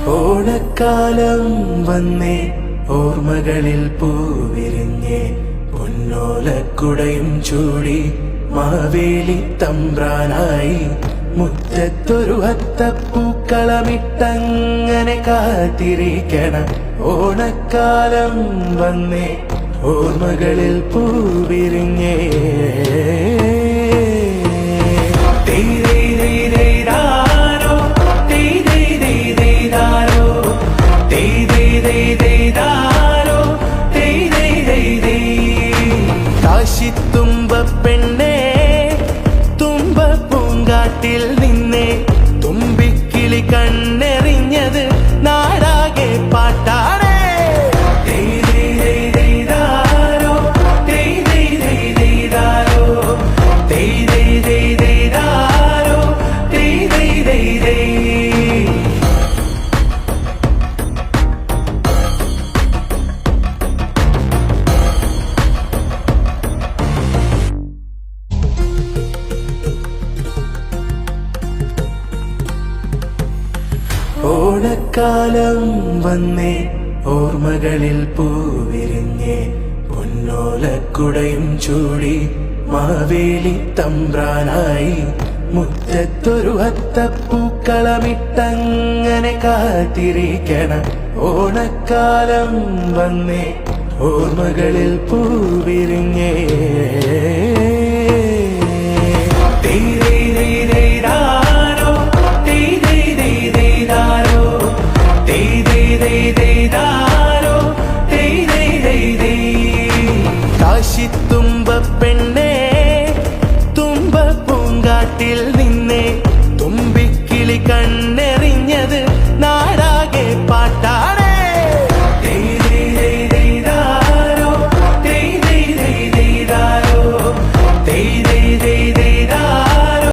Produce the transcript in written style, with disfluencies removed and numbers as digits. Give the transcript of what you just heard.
ഓണക്കാലം വന്നേ ഓർമ്മകളിൽ പൂവിരിഞ്ഞേ പൊന്നോലക്കുടയും ചൂടി മാവേലി തമ്പ്രാനായി മുറ്റത്തൊരു അത്തപ്പൂക്കളമിട്ടങ്ങനെ കാത്തിരിക്കണം. ഓണക്കാലം വന്നേ ഓർമ്മകളിൽ പൂവിരിഞ്ഞേ തുമ്പപ്പെണ്ണേ തുമ്പ പൂങ്കാട്ടിൽ നിന്നേ തുമ്പിക്കിളി കണ്ണെറിഞ്ഞത് നാടാകെ പാട്ടാടേ. ഓണക്കാലം വന്നേ ഓർമ്മകളിൽ പൂവിരിഞ്ഞേ പൊന്നോലക്കുടയും ചൂടി മാവേലി തമ്പ്രാനായി മുറ്റത്തൊരു അത്തപ്പൂക്കളമിട്ടങ്ങനെ കാത്തിരിക്കണം. ഓണക്കാലം വന്നേ ഓർമ്മകളിൽ പൂവിരിഞ്ഞേ തുമ്പപ്പെണ്ണേ തുമ്പ പൂങ്കാട്ടിൽ